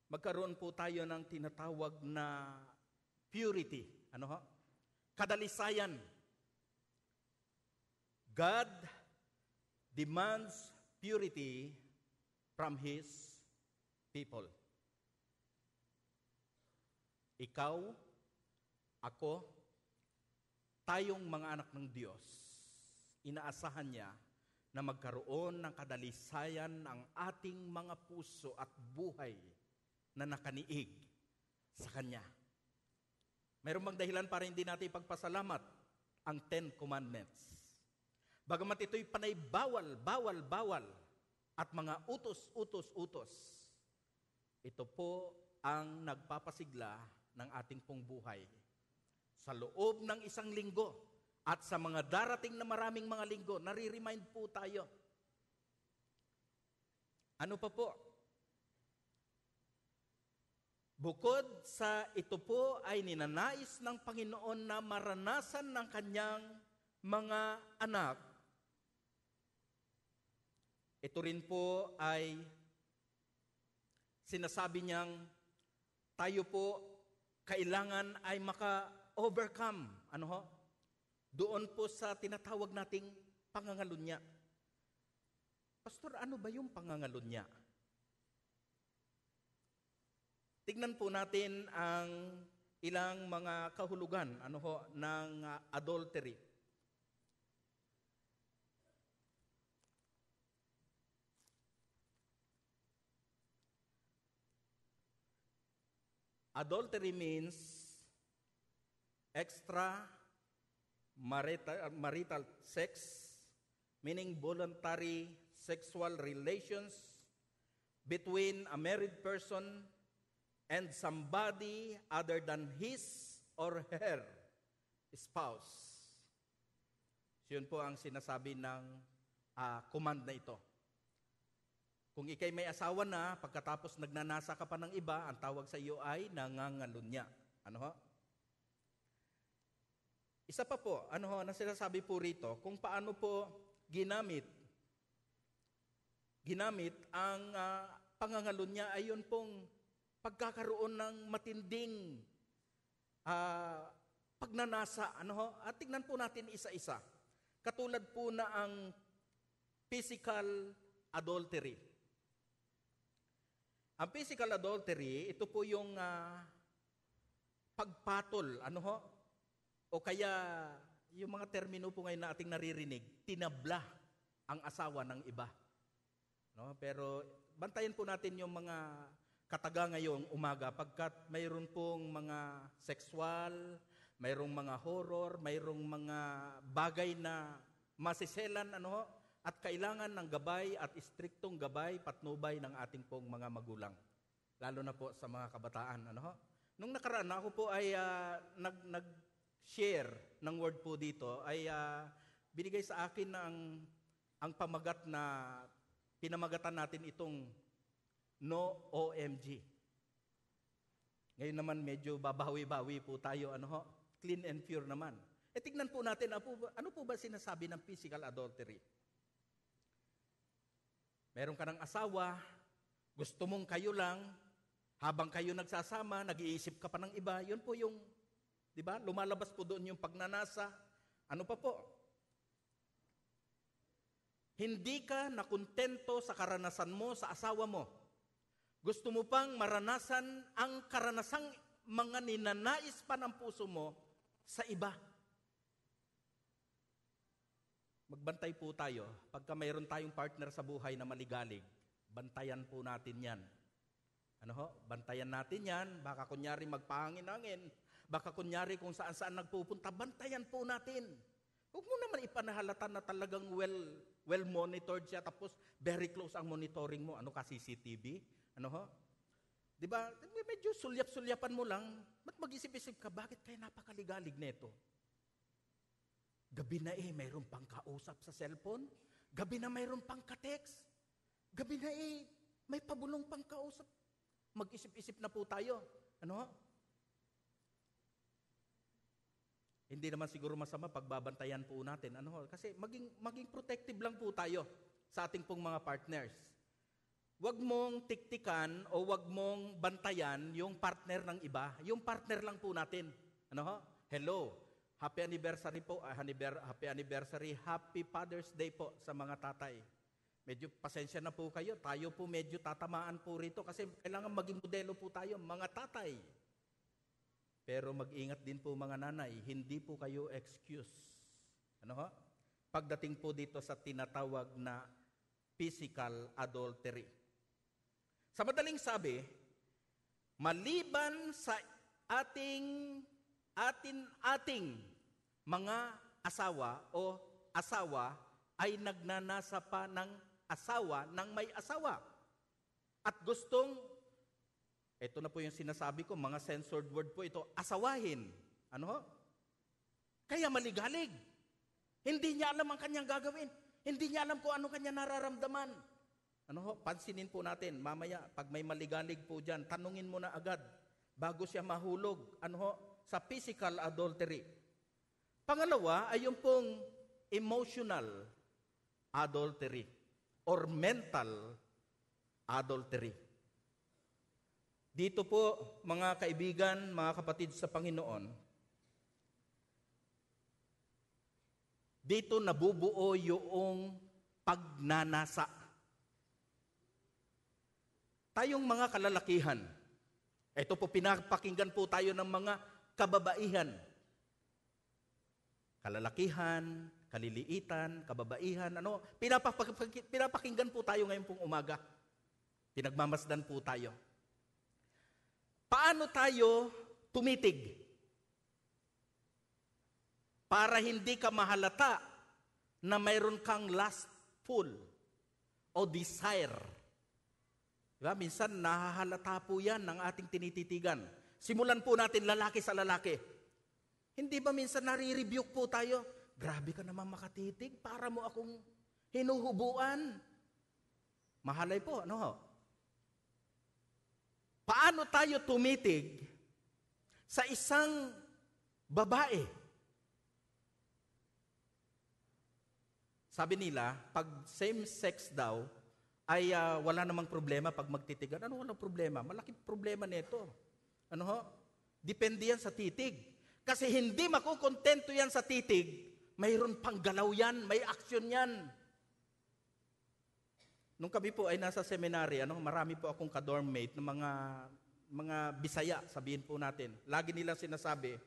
magkaroon po tayo ng tinatawag na purity. Ano ho? Kadalisayan. God demands purity from His people. Ikaw, ako, tayong mga anak ng Diyos, inaasahan niya na magkaroon ng kadalisayan ang ating mga puso at buhay na nakaniig sa Kanya. Mayroong bang dahilan para hindi natin ipagpasalamat ang 10 Commandments? Bagamat ito'y panay bawal at mga utos, ito po ang nagpapasigla ng ating pong buhay. Sa loob ng isang linggo at sa mga darating na maraming mga linggo, nare-remind po tayo. Ano pa po? Bukod sa ito po ay ninanais ng Panginoon na maranasan ng Kanyang mga anak. Ito rin po ay sinasabi niyang tayo po kailangan ay maka-overcome. Ano ho? Doon po sa tinatawag nating pangangalunya. Pastor, ano ba yung pangangalunya? Tignan po natin ang ilang mga kahulugan ng adultery. Adultery means extra marital sex, meaning voluntary sexual relations between a married person and somebody other than his or her spouse. Yun po ang sinasabi ng command na ito. Kung ikay may asawa na, pagkatapos nagnanasa ka pa ng iba, ang tawag sa iyo ay nangangalunya. Ano ho? Isa pa po, na sinasabi po rito, kung paano po ginamit ang pangangalunya ay yun pong pagkakaroon ng matinding pagnanasa. At tignan po natin isa-isa. Katulad po na ang physical adultery. Ang physical adultery, ito po yung pagpatol, o kaya yung mga termino po ngayon na ating naririnig, tinabla ang asawa ng iba. Pero bantayan po natin yung mga kataga ngayong umaga pagkat mayroon pong mga sexual, mayroong mga horror, mayroong mga bagay na masiselan at kailangan ng gabay at istriktong gabay, patnubay ng ating pong mga magulang. Lalo na po sa mga kabataan. Nung nakaraan ako po ay nag-share ng word po dito ay binigay sa akin na ang pamagat na pinamagatan natin itong no OMG. Ngayon naman medyo babawi-bawi po tayo, clean and pure naman. Tignan po natin, ano po ba sinasabi ng physical adultery? Meron ka ng asawa, gusto mong kayo lang, habang kayo nagsasama, nag-iisip ka pa ng iba, yun po yung, di ba, lumalabas po doon yung pagnanasa. Ano pa po? Hindi ka nakontento sa karanasan mo sa asawa mo. Gusto mo pang maranasan ang karanasang mga ninanais pa ng puso mo sa iba. Magbantay po tayo. Pagka mayroon tayong partner sa buhay na maligalig, bantayan po natin yan. Bantayan natin yan. Baka kunyari magpahangin-hangin. Baka kunyari kung saan-saan nagpupunta, bantayan po natin. Huwag mo naman ipanahalata na talagang well-monitored siya, tapos very close ang monitoring mo. CCTV? Di ba? Medyo sulyap-sulyapan mo lang. Ba't mag-isip-isip ka, bakit kaya napakaligalig nito? Gabi na mayroon pang kausap sa cellphone. Gabi na mayroon pang ka-text. Gabi na may pabulong pang kausap. Mag-isip-isip na po tayo. Hindi naman siguro masama pagbabantayan po natin. Kasi maging protective lang po tayo sa ating pong mga partners. Huwag mong tiktikan o huwag mong bantayan yung partner ng iba. Yung partner lang po natin. Ano ho? Hello. Happy anniversary po. Happy anniversary. Happy Father's Day po sa mga tatay. Medyo pasensya na po kayo. Tayo po medyo tatamaan po rito kasi kailangan maging modelo po tayo, mga tatay. Pero mag-ingat din po mga nanay. Hindi po kayo excuse. Ano ho? Pagdating po dito sa tinatawag na physical adultery. Sa madaling sabi, maliban sa ating mga asawa o asawa ay nagnanasa pa ng asawa ng may asawa. At gustong, ito na po yung sinasabi ko, mga censored word po ito, asawahin. Ano? Kaya maligalig. Hindi niya alam ang kanyang gagawin. Hindi niya alam kung ano kanya nararamdaman. Ano ho? Pansinin po natin, mamaya, pag may maligalig po dyan, tanungin mo na agad, bago siya mahulog, ano ho? Sa physical adultery. Pangalawa ay yung pong emotional adultery or mental adultery. Dito po, mga kaibigan, mga kapatid sa Panginoon, dito nabubuo yung pagnanasa. Tayong mga kalalakihan, ito po pinapakinggan po tayo ng mga kababaihan. Kalalakihan, kaliliitan, kababaihan, ano, pinapakinggan po tayo ngayon pong umaga. Pinagmamasdan po tayo. Paano tayo tumitig? Para hindi ka mahalata na mayroon kang lustful o desire. Diba? Minsan nahahalata po yan ng ating tinititigan. Simulan po natin lalaki sa lalaki. Hindi ba minsan nare-rebuke po tayo? Grabe ka naman makatitig, para mo akong hinuhubuan. Mahalay po, ano ho? Paano tayo tumitig sa isang babae? Sabi nila, pag same-sex daw, ay wala namang problema pag magtitigan. Ano walang problema? Malaking problema nito. Ano ho? Depende yan sa titig. Kasi hindi makukontento yan sa titig, mayroon pang galaw yan, may aksyon yan. Nung kami po ay nasa seminary, marami po akong ka-dormmate ng mga Bisaya, sabihin po natin. Lagi nilang sinasabi,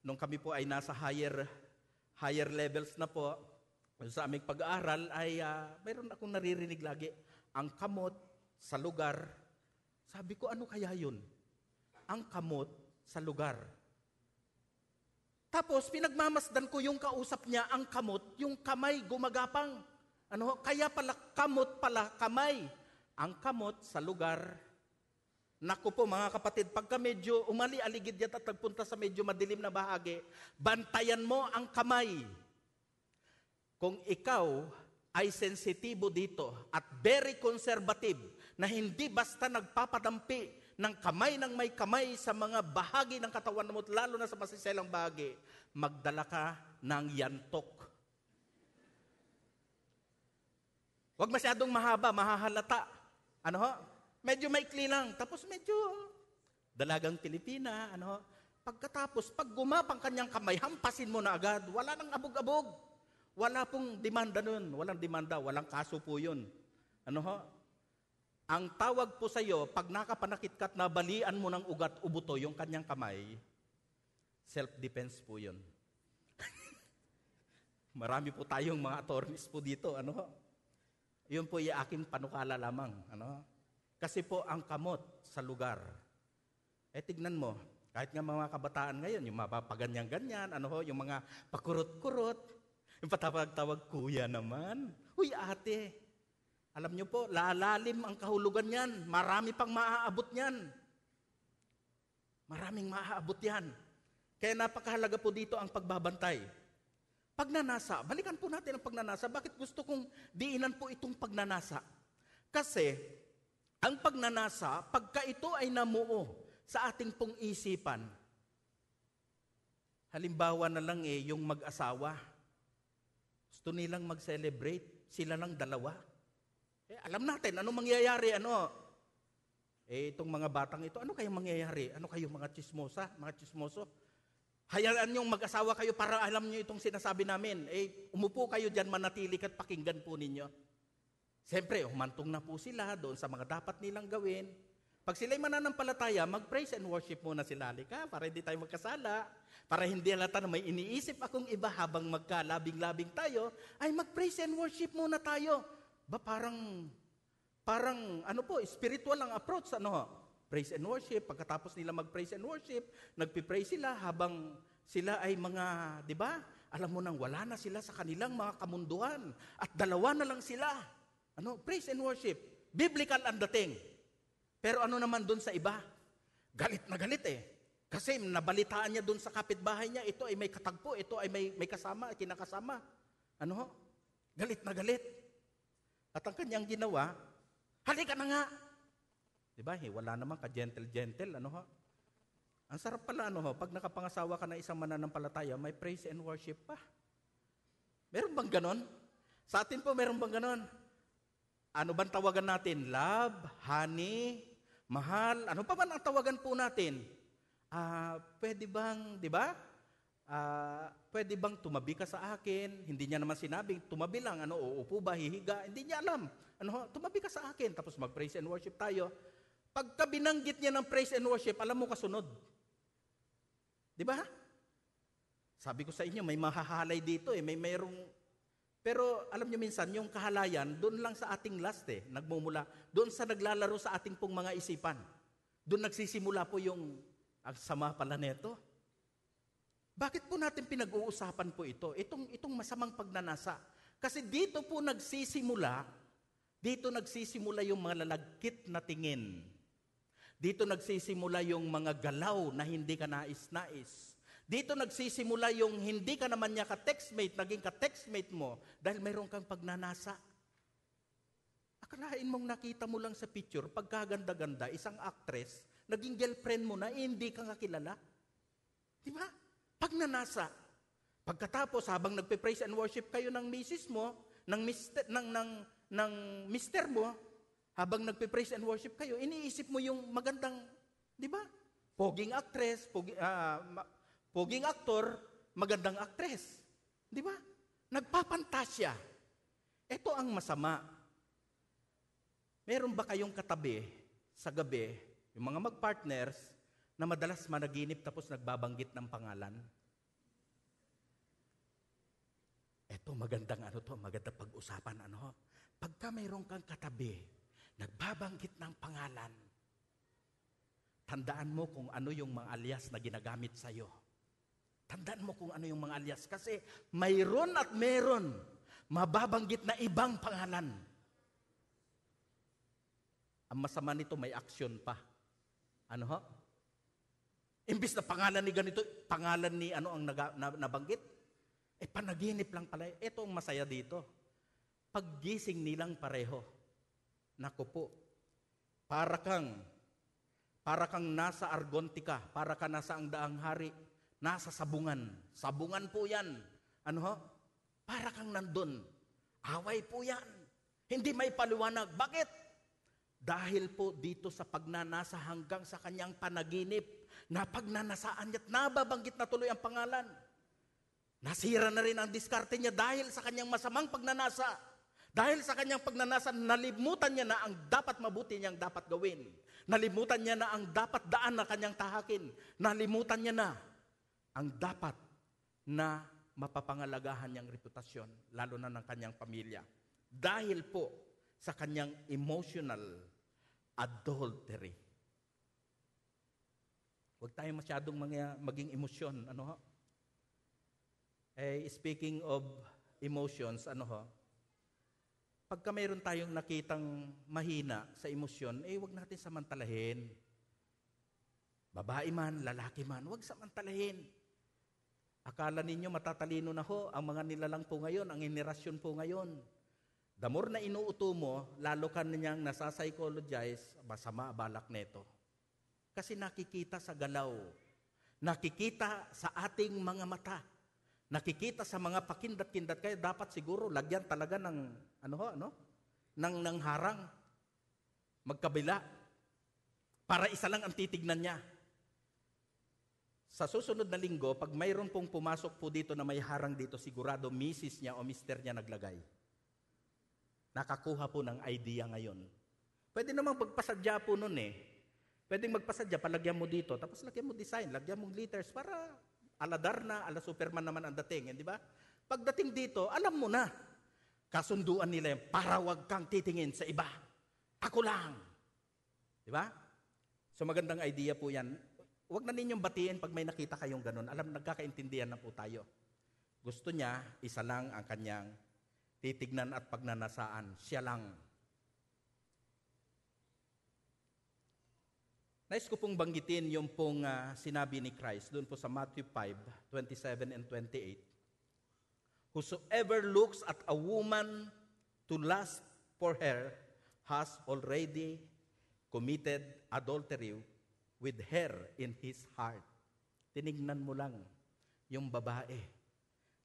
nung kami po ay nasa higher levels na po, sa aming pag-aaral ay mayroon akong naririnig lagi, ang kamot sa lugar. Sabi ko, ano kaya yun? Ang kamot sa lugar. Tapos, pinagmamasdan ko yung kausap niya, ang kamot, yung kamay gumagapang. Kaya pala, kamot pala, kamay. Ang kamot sa lugar. Naku po mga kapatid, pagka medyo umali-aligid yan at nagpunta sa medyo madilim na bahagi, bantayan mo ang kamay. Kung ikaw ay sensitibo dito at very conservative na hindi basta nagpapadampi ng kamay ng may kamay sa mga bahagi ng katawan mo, lalo na sa masiselang bahagi, magdala ka ng yantok. Huwag masyadong mahaba, mahahalata. Medyo maikli lang. Tapos medyo dalagang Pilipina. Pagkatapos, pag gumapang kanyang kamay, hampasin mo na agad. Wala nang abog-abog. Wala pong demanda nun. Walang demanda, walang kaso po yun. Ang tawag po sa iyo, pag nakapanakit ka at nabalian mo ng ugat o buto yung kanyang kamay, self-defense po yun. Marami po tayong mga attorneys po dito. Yun po yung aking panukala lamang. Kasi po ang kamot sa lugar. Tignan mo, kahit nga mga kabataan ngayon, yung mapapaganyan-ganyan, yung mga pakurot-kurot, yung patawag-tawag, kuya naman. Uy, ate, alam niyo po, lalalim ang kahulugan yan. Marami pang maaabot yan. Maraming maaabot yan. Kaya napakahalaga po dito ang pagbabantay. Pagnanasa, balikan po natin ang pagnanasa. Bakit gusto kong diinan po itong pagnanasa? Kasi, ang pagnanasa, pagka ito ay namuo sa ating pong isipan, halimbawa na lang yung mag-asawa, gusto nilang mag-celebrate, sila lang dalawa. Alam natin, ano mangyayari, itong mga batang ito, ano kayong mangyayari? Ano kayo mga chismoso? Hayaan niyong mag-asawa kayo para alam niyo itong sinasabi namin. Umupo kayo dyan, manatili at pakinggan po ninyo. Siyempre, humantong na po sila doon sa mga dapat nilang gawin. Pag sila'y mananampalataya, mag-praise and worship muna sila. Halika, para hindi tayo magkasala. Para hindi halata na may iniisip akong iba habang magkalabing-labing tayo, ay mag-praise and worship muna tayo. Parang spiritual ang approach, praise and worship. Pagkatapos nila mag-praise and worship, nagpi-praise sila habang sila ay mga, di ba? Alam mo nang wala na sila sa kanilang mga kamunduhan at dalawa na lang sila. Praise and worship. Biblical ang dating. Pero ano naman doon sa iba? Galit na galit Kasi nabalitaan niya doon sa kapitbahay niya, ito ay may katagpo, ito ay may kasama, kinakasama. Galit na galit. At ang kanyang ginawa, halika na nga. Diba? Wala naman ka-gentle-gentle. Ang sarap pala, pag nakapangasawa ka na isang mananampalataya, may praise and worship pa. Meron bang ganon? Sa atin po, meron bang ganon? Ano bang tawagan natin? Love, honey, mahal. Ano pa man ang tawagan po natin? Pwede bang, di ba? Pwede bang tumabi ka sa akin? Hindi niya naman sinabing, tumabi lang, uupo ba, hihiga? Hindi niya alam. Tumabi ka sa akin, tapos mag-praise and worship tayo. Pagka binanggit niya ng praise and worship, alam mo kasunod. Di ba? Sabi ko sa inyo, may mahahalay dito mayroong. Pero alam niyo minsan, yung kahalayan, doon lang sa ating last nagmumula. Doon sa naglalaro sa ating pong mga isipan. Doon nagsisimula po yung, ang sama pala neto. Bakit po natin pinag-uusapan po ito? Itong masamang pagnanasa. Kasi dito po nagsisimula yung mga lalagkit na tingin. Dito nagsisimula yung mga galaw na hindi ka nais-nais. Dito nagsisimula yung hindi ka naman niya ka-textmate, naging ka-textmate mo dahil mayroon kang pagnanasa. Akalain mong nakita mo lang sa picture, pagkaganda-ganda, isang actress, naging girlfriend mo na, hindi ka nga kilala. Di ba? Pagnanasa. Pagkatapos, habang nagpe-praise and worship kayo ng misis mo, ng mister mo, habang nagpe-praise and worship kayo, iniisip mo yung magandang, di ba? Poging actress, poging aktor, magandang actress. Di ba? Nagpapantasya. Ito ang masama. Meron ba kayong katabi sa gabi, yung mga mag-partners, na madalas managinip tapos nagbabanggit ng pangalan? Ito magandang magandang pag-usapan. Pagka mayroon kang katabi, nagbabanggit ng pangalan, tandaan mo kung ano yung mga alias na ginagamit sa'yo. Tandaan mo kung ano yung mga alias. Kasi mayroon at mayroon mababanggit na ibang pangalan. Ang masama nito, may action pa. Imbis na pangalan ni ganito, pangalan ni ang nabanggit, panaginip lang pala. Ito ang masaya dito. Paggising nilang pareho, naku po, para kang nasa Argontica, para ka nasa ang daang hari, nasa sabungan. Sabungan po yan. Para kang nandun. Away po yan. Hindi may paliwanag. Bakit? Dahil po dito sa pagnanasa hanggang sa kanyang panaginip, na pagnanasaan niya at nababanggit na tuloy ang pangalan. Nasira na rin ang diskarte niya dahil sa kanyang masamang pagnanasa. Dahil sa kanyang pagnanasa, nalimutan niya na ang dapat mabuti niyang dapat gawin. Nalimutan niya na ang dapat daan na kanyang tahakin. Nalimutan niya na ang dapat na mapapangalagahan niyang reputasyon, lalo na ng kanyang pamilya. Dahil po sa kanyang emotional adultery. Huwag tayo masyadong maging emosyon. Speaking of emotions, pagka mayroon tayong nakitang mahina sa emosyon, huwag natin samantalahin. Babae man, lalaki man, huwag samantalahin. Akala ninyo matatalino na ang mga nilalang po ngayon, ang henerasyon po ngayon. The more na inuuto mo, lalo ka niyang nasa-psychologize, masama balak neto. Kasi nakikita sa galaw, nakikita sa ating mga mata, nakikita sa mga pakindat-kindat, kaya dapat siguro lagyan talaga ng ng harang, magkabila, para isa lang ang titignan niya. Sa susunod na linggo, pag mayroon pong pumasok po dito na may harang dito, sigurado misis niya o mister niya naglagay. Nakakuha po ng idea ngayon. Pwede namang magpasadya po nun eh. Pwedeng magpasadya, palagyan mo dito, tapos lagyan mo design, lagyan mo glitters, para ala Darna, ala Superman naman ang dating, di ba? Pagdating dito, alam mo na. Kasunduan nila yan, para wag kang titingin sa iba. Ako lang. Di ba? So magandang idea po yan. Huwag na ninyong batiin pag may nakita kayong ganun. Alam, nagkakaintindihan na po tayo. Gusto niya, isa lang ang kanyang titignan at pagnanasaan. Siya lang. Nais ko pong banggitin yung pong sinabi ni Christ doon po sa Matthew 5:27 and 28. Whosoever looks at a woman to lust for her has already committed adultery with her in his heart. Tinignan mo lang yung babae.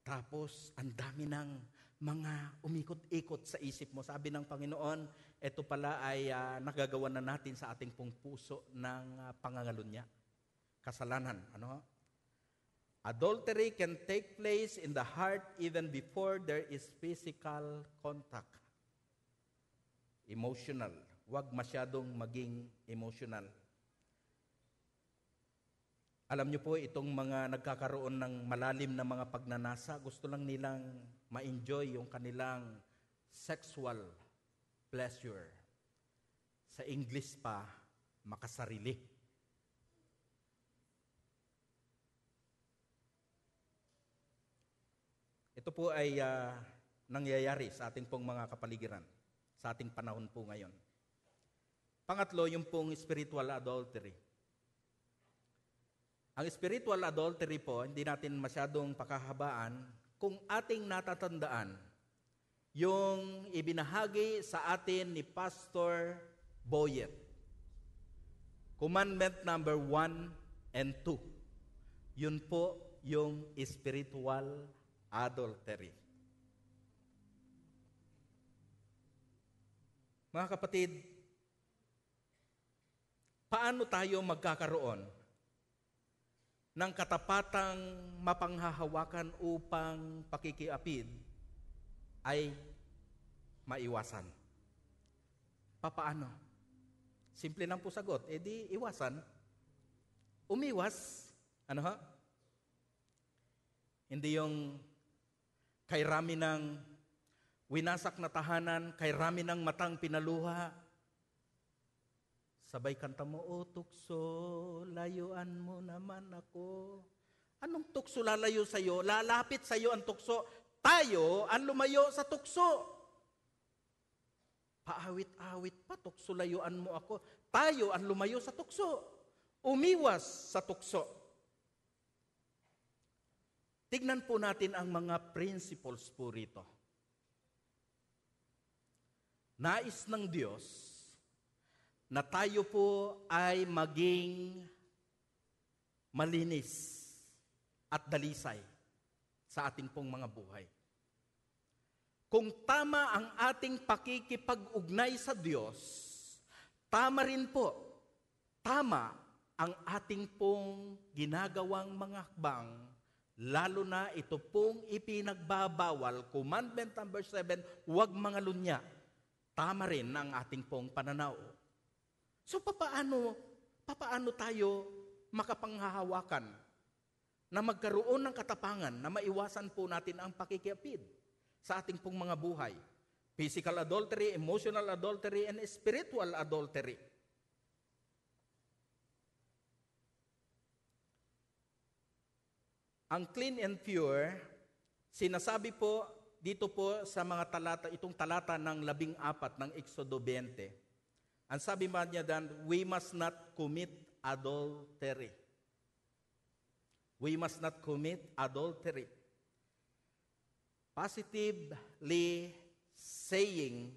Tapos, ang dami ng mga umikot-ikot sa isip mo. Sabi ng Panginoon, ito pala ay nagagawa na natin sa ating pong puso ng pangangalunya. Kasalanan. Ano? Adultery can take place in the heart even before there is physical contact. Emotional. Huwag masyadong maging emotional. Alam niyo po, itong mga nagkakaroon ng malalim na mga pagnanasa, gusto lang nilang ma-enjoy yung kanilang sexual pleasure. Sa English pa, makasarili. Ito po ay nangyayari sa ating pong mga kapaligiran, sa ating panahon po ngayon. Pangatlo, yung pong spiritual adultery. Ang spiritual adultery po, hindi natin masyadong pakahabaan kung ating natatandaan yung ibinahagi sa atin ni Pastor Boyet. Commandment number 1 and 2. Yun po yung spiritual adultery. Mga kapatid, paano tayo magkakaroon ng katapatang mapanghahawakan upang pakikiapid ay maiwasan? Papaano? Simple lang po sagot. E di iwasan. Umiwas. Ano ha? Hindi yung kay rami ng winasak na tahanan, kay rami ng matang pinaluha. Sabay kanta mo, o tukso, layuan mo naman ako. Anong tukso lalayo sa'yo? Lalapit sa'yo ang tukso. Tayo ang lumayo sa tukso. Paawit-awit pa, tukso layuan mo ako. Tayo ang lumayo sa tukso. Umiwas sa tukso. Tignan po natin ang mga principles po rito. Nais ng Diyos na tayo po ay maging malinis at dalisay sa ating pong mga buhay. Kung tama ang ating pakikipag-ugnay sa Diyos, tama rin po, tama ang ating pong ginagawang mga hakbang, lalo na ito pong ipinagbabawal, Commandment number 7, huwag mangalunya. Tama rin ang ating pong pananaw. So papaano tayo makapanghahawakan na magkaroon ng katapangan na maiwasan po natin ang pakikiapid sa ating pong mga buhay? Physical adultery, emotional adultery, and spiritual adultery. Ang clean and pure, sinasabi po dito po sa mga talata, itong talata ng 14 ng Exodo 20, ang sabi man niya dan, we must not commit adultery. We must not commit adultery. Positively saying,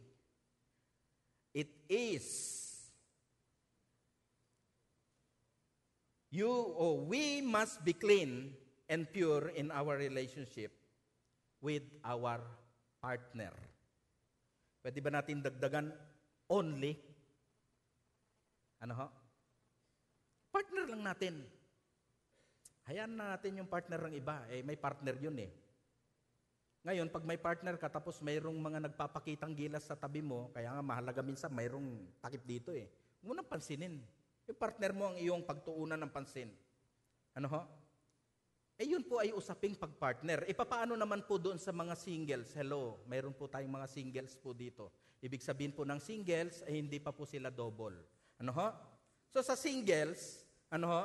it is we must be clean and pure in our relationship with our partner. Pwede ba natin dagdagan only? Ano ho? Partner lang natin. Hayaan na natin yung partner ng iba. May partner yun eh. Ngayon, pag may partner ka, tapos mayroong mga nagpapakitang gilas sa tabi mo, kaya nga mahalaga minsan mayroong takip dito eh. Huwag mo nang pansinin. Yung partner mo ang iyong pagtuunan ng pansin. Ano ho? Yun po ay usaping pagpartner. Papaano naman po doon sa mga singles? Hello, mayroon po tayong mga singles po dito. Ibig sabihin po ng singles ay hindi pa po sila double. Ano ho? So sa singles, ano ho?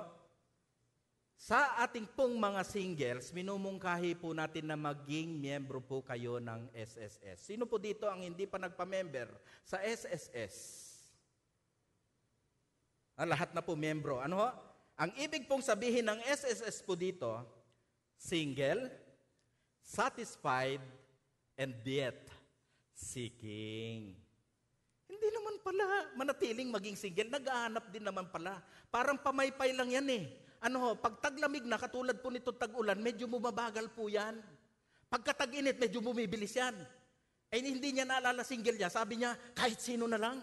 Sa ating pong mga singles, minumungkahi po natin na maging miyembro po kayo ng SSS. Sino po dito ang hindi pa nagpa-member sa SSS? Lahat na po miyembro. Ano ho? Ang ibig pong sabihin ng SSS po dito, single, satisfied, and yet seeking. Hindi naman pala manatiling maging single, nag-aanap din naman pala. Parang pamaypay lang yan eh. Ano ho, pag taglamig na, katulad po nito tag-ulan, medyo bumabagal po yan. Pagka tag-init, medyo bumibilis yan. Hindi niya naalala single niya. Sabi niya, kahit sino na lang.